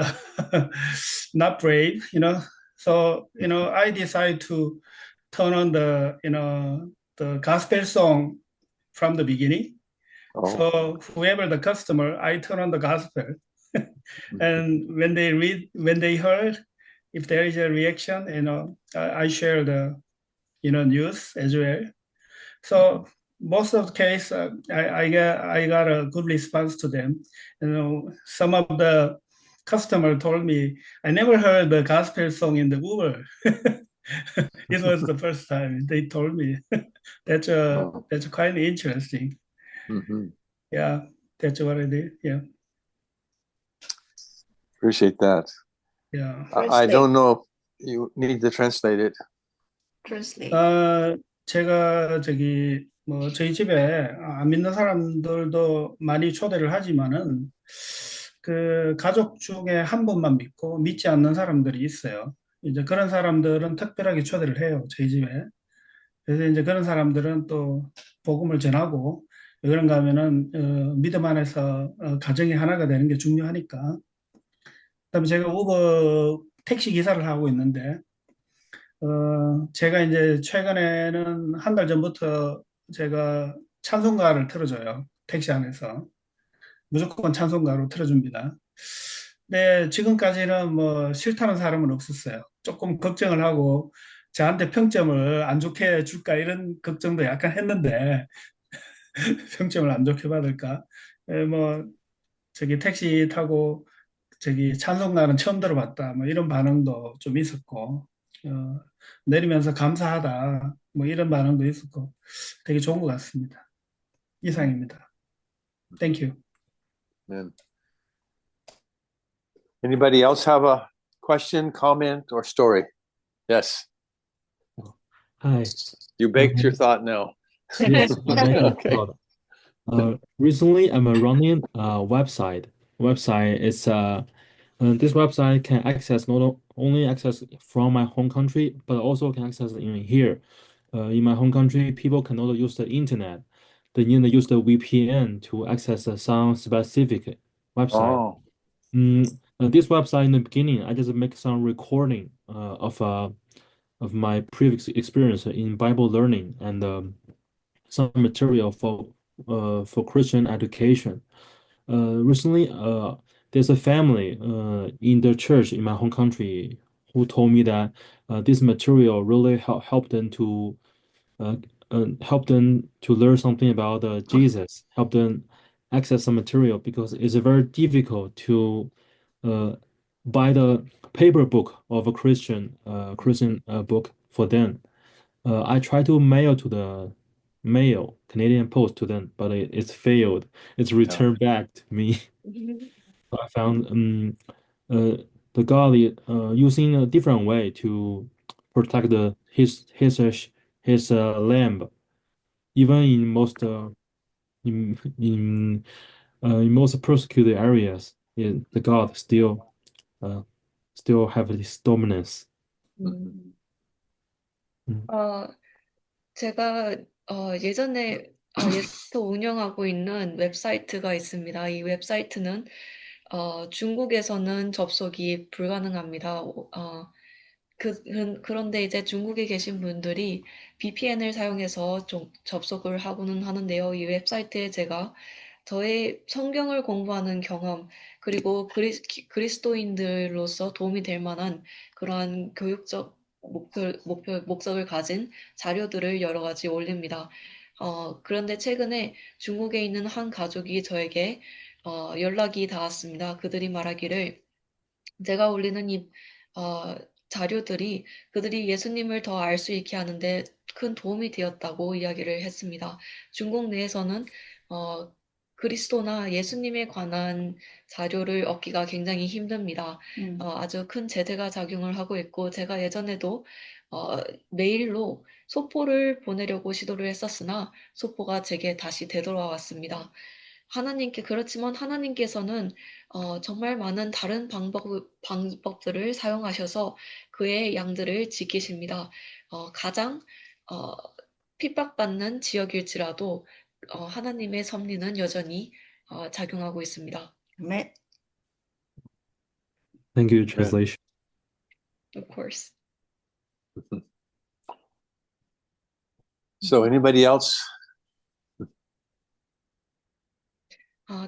not brave, So I decide to turn on the gospel song from the beginning. So whoever the customer, I turn on the gospel, and when they heard, if there is a reaction, I share the news as well. So most of the case, I got a good response to them. Some of the customer told me, I never heard the gospel song in the Uber. It was the first time they told me. That's quite interesting. Yeah, that's what I did. Yeah. Appreciate that. Yeah. I don't know if you need to translate it. Translate. 제가 저희 집에 안 믿는 사람들도 많이 초대를 하지만은 그 가족 중에 한 분만 믿고 믿지 않는 사람들이 있어요. 이제 그런 사람들은 특별하게 초대를 해요, 저희 집에. 그래서 이제 그런 사람들은 또 복음을 전하고 왜 그런가 하면은 믿음 안에서 가정이 하나가 되는 게 중요하니까. 그다음에 제가 우버 택시 기사를 하고 있는데, 제가 이제 최근에는 한 달 전부터 제가 찬송가를 틀어줘요. 택시 안에서. 무조건 찬송가로 틀어줍니다. 네, 지금까지는 뭐 싫다는 사람은 없었어요. 조금 걱정을 하고 저한테 평점을 안 좋게 줄까 이런 걱정도 약간 했는데 평점을 안 좋게 받을까? 뭐 저기 택시 타고 저기 찬송가는 처음 들어봤다. 뭐 이런 반응도 좀 있었고 내리면서 감사하다. 뭐 이런 반응도 있었고 되게 좋은 것 같습니다. 이상입니다. Thank you. Amen. Anybody else have a question, comment, or story? Yes. Hi. You baked your thought now. Yes, I make a Okay. thought. Recently, I'm running a website. Website is this website can access not only access from my home country, but also can access in here. In my home country, people cannot use the internet. They need to use the VPN to access some specific website. Oh, This website in the beginning, I just make some recording of my previous experience in Bible learning and some material for Christian education. Recently, there's a family in the church in my home country who told me that this material really uh, help them to learn something about Jesus, help them access some material because it's very difficult to uh, buy the paper book of a Christian book for them. I tried to mail to the mail Canadian Post to them, but it's failed. It's returned back to me. I found the God using a different way to protect his lamb, even in most persecuted areas. The God still have this dominance. 음, 어, 제가 예전에 예스터 운영하고 있는 웹사이트가 있습니다. 이 웹사이트는 중국에서는 접속이 불가능합니다. 그런데 이제 중국에 계신 분들이 VPN을 사용해서 좀 접속을 하고는 하는데요. 이 웹사이트에 제가 저의 성경을 공부하는 경험, 그리고 그리스도인들로서 도움이 될 만한 그러한 교육적 목적을 가진 자료들을 여러 가지 올립니다. 그런데 최근에 중국에 있는 한 가족이 저에게 연락이 닿았습니다. 그들이 말하기를 제가 올리는 이 자료들이 그들이 예수님을 더 알 수 있게 하는데 큰 도움이 되었다고 이야기를 했습니다. 중국 내에서는 그리스도나 예수님에 관한 자료를 얻기가 굉장히 힘듭니다. 아주 큰 제재가 작용을 하고 있고 제가 예전에도 메일로 소포를 보내려고 시도를 했었으나 소포가 제게 다시 되돌아왔습니다. 그렇지만 하나님께서는 정말 많은 다른 방법들을 사용하셔서 그의 양들을 지키십니다. 가장 핍박받는 지역일지라도 하나님의 섭리는 여전히 작용하고 있습니다. Amen. Thank you, translation. Of course. so anybody else?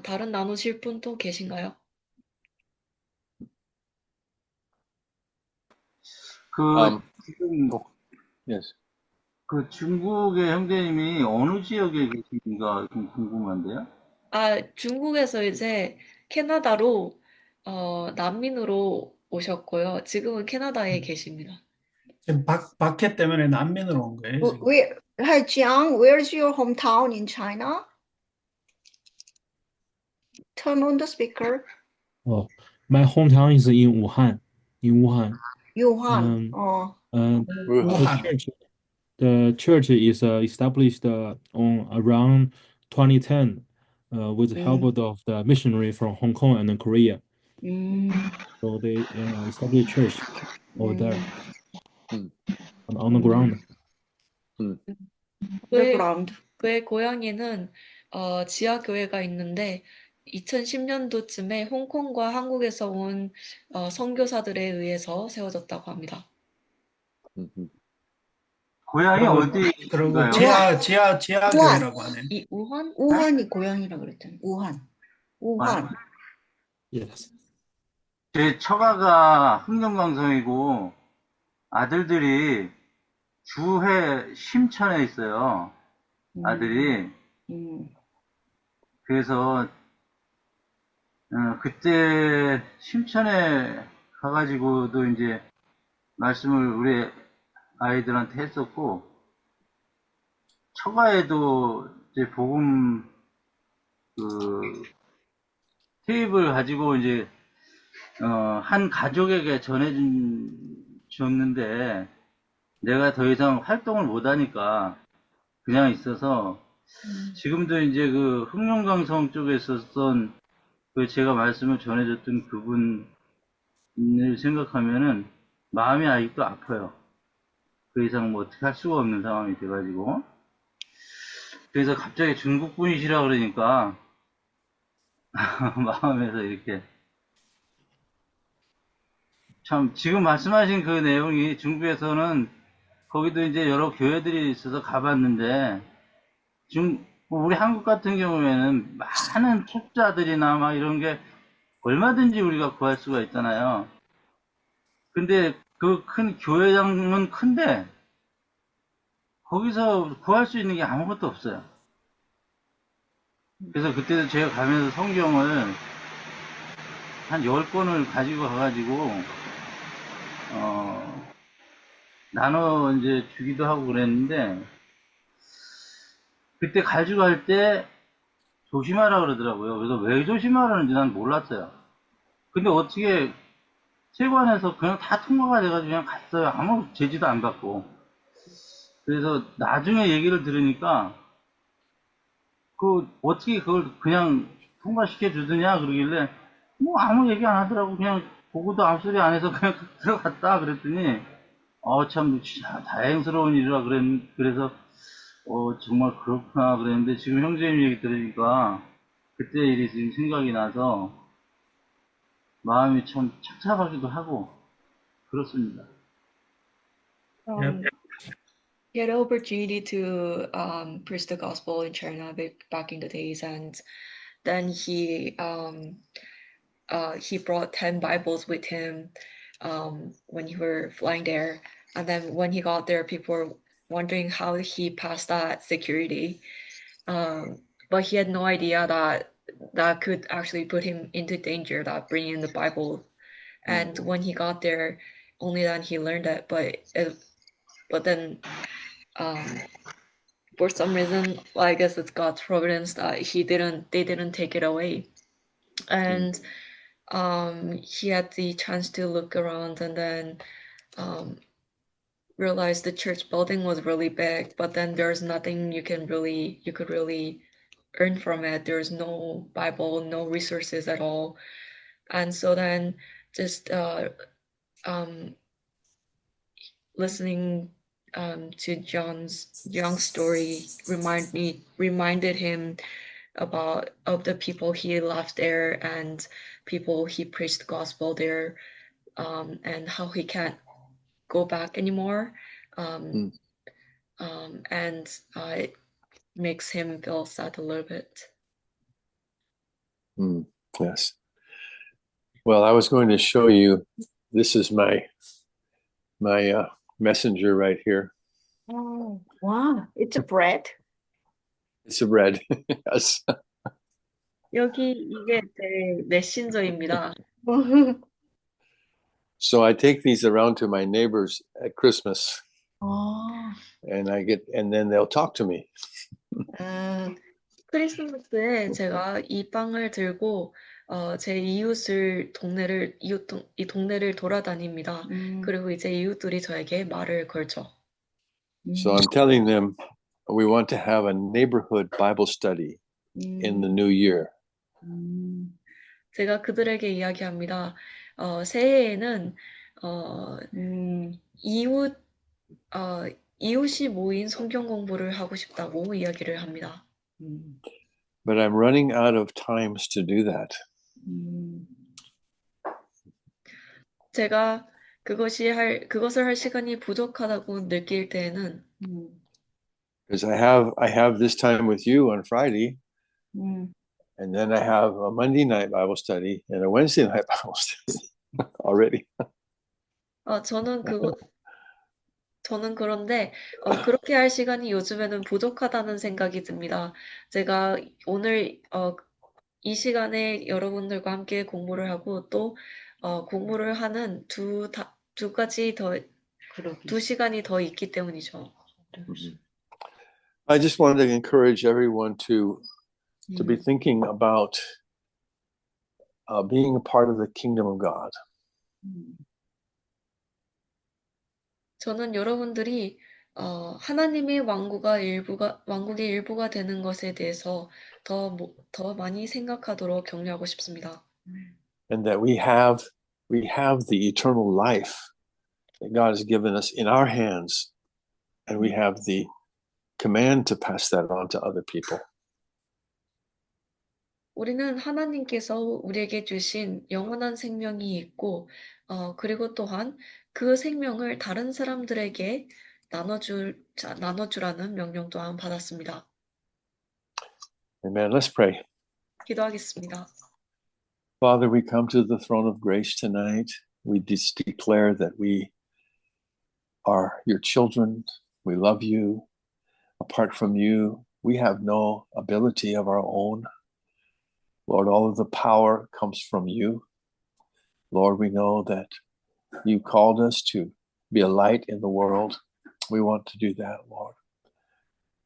다른 나누실 분 또 계신가요? 지금 Yes. 그 중국의 형제님이 어느 지역에 계신가 좀 궁금한데요. 중국에서 이제 캐나다로 난민으로 오셨고요. 지금은 캐나다에 계십니다. 지금 박해 때문에 난민으로 온 거예요. 지금. Hi, Jiang, where's your hometown in China? Turn on the speaker. My hometown is in Wuhan. Yuhan. The church is established on around 2010 with the help of the missionary from Hong Kong and Korea. So they established a church over there on the ground. The ground. 그의 고향에는 지하 교회가 있는데 2010년도쯤에 홍콩과 한국에서 온 선교사들에 의해서 세워졌다고 합니다. Mhm. 고향이 그리고 어디인가요? 지하 우한. 교회라고 하네. 이 우한? 우한이 고향이라 그랬잖아요. 우한. Yes. 제 처가가 흥령강성이고 아들들이 주회 심천에 있어요. 아들이. 그래서 그때 심천에 가가지고도 이제 말씀을 우리 아이들한테 했었고, 처가에도 이제 복음 테이프를 가지고 이제 한 가족에게 전해줬는데 내가 더 이상 활동을 못하니까 그냥 있어서 지금도 이제 그 흥룡강성 쪽에 있었던 그 제가 말씀을 전해줬던 그분을 생각하면은 마음이 아직도 아파요. 그 이상 뭐 어떻게 할 수가 없는 상황이 돼가지고. 그래서 갑자기 중국 분이시라 그러니까 마음에서 이렇게 참 지금 말씀하신 그 내용이 중국에서는 거기도 이제 여러 교회들이 있어서 가봤는데 우리 한국 같은 경우에는 많은 책자들이나 막 이런 게 얼마든지 우리가 구할 수가 있잖아요. 근데 그 큰 교회장은 큰데 거기서 구할 수 있는 게 아무것도 없어요. 그래서 그때도 제가 가면서 성경을 한 10권을 가지고 가가지고 나눠 이제 주기도 하고 그랬는데 그때 가져갈 때 조심하라 그러더라고요. 그래서 왜 조심하라는지 난 몰랐어요. 근데 어떻게 세관에서 그냥 다 통과가 돼가지고 그냥 갔어요. 아무 제지도 안 받고. 그래서 나중에 얘기를 들으니까 어떻게 그걸 그냥 통과시켜 주느냐 그러길래 뭐 아무 얘기 안 하더라고. 그냥 보고도 아무 소리 안 해서 그냥 들어갔다 그랬더니 참 진짜 다행스러운 일이라 그래서 정말 그렇구나 그랬는데 지금 형제님 얘기 들으니까 그때 일이 지금 생각이 나서 마음이 참 착잡하기도 하고 그렇습니다. He had an opportunity to preach the gospel in China back in the days, and then he brought 10 Bibles with him when he were flying there. And then when he got there, people were wondering how he passed that security. But he had no idea that could actually put him into danger, that bringing the Bible. And when he got there, only then he learned it. But then for some reason, I guess it's God's providence that they didn't take it away. And he had the chance to look around and then realized the church building was really big, but then there's nothing you could really earn from it. There's no Bible, no resources at all. And so then just listening to Young's story reminded him of the people he left there and people he preached the gospel there, and how he can't go back anymore. And it makes him feel sad a little bit. Yes. Well, I was going to show you, this is my messenger right here. Oh, wow. It's a bread. It's a bread. Yes. 여기 이게 제 메신저입니다. So I take these around to my neighbors at Christmas, 어, and then they'll talk to me. 크리스마스에 제가 이 빵을 들고 제 이 동네를 돌아다닙니다. 그리고 이제 이웃들이 저에게 말을 걸죠. So I'm telling them we want to have a neighborhood Bible study in the new year. 제가 그들에게 이야기합니다. 새해에는 이웃이 모인 성경 공부를 하고 싶다고 이야기를 합니다. But I'm running out of times to do that. 제가 그것을 할 시간이 부족하다고 느낄 때에는 Because I have this time with you on Friday, and then I have a Monday night Bible study and a Wednesday night Bible study already. 저는 그런데 그렇게 할 시간이 요즘에는 부족하다는 생각이 듭니다. 제가 오늘 이 시간에 여러분들과 함께 공부를 하고 또 공부를 하는 두 시간이 더 있기 때문이죠. I just wanted to encourage everyone to be thinking about being a part of the kingdom of God. 저는 여러분들이 하나님의 왕국의 일부가 되는 것에 대해서 더 많이 생각하도록 격려하고 싶습니다. And that we have the eternal life that God has given us in our hands, and we have the command to pass that on to other people. 우리는 하나님께서 우리에게 주신 영원한 생명이 있고 그리고 또한 그 생명을 다른 사람들에게 나눠주라는 명령 또한 받았습니다. Amen. Let's pray. 기도하겠습니다. Father, we come to the throne of grace tonight. We just declare that we are your children. We love you. Apart from you, we have no ability of our own. Lord, all of the power comes from you. Lord, we know that you called us to be a light in the world. We want to do that, Lord.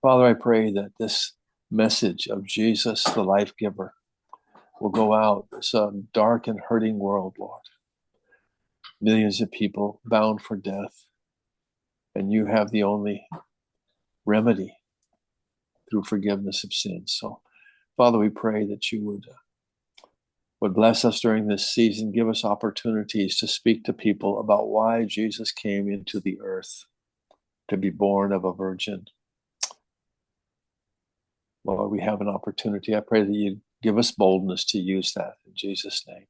Father, I pray that this message of Jesus, the life giver, will go out. It's a dark and hurting world, Lord. Millions of people bound for death. And you have the only remedy through forgiveness of sins. So, Father, we pray that you would bless us during this season, give us opportunities to speak to people about why Jesus came into the earth to be born of a virgin. Lord, we have an opportunity. I pray that you give us boldness to use that in Jesus' name.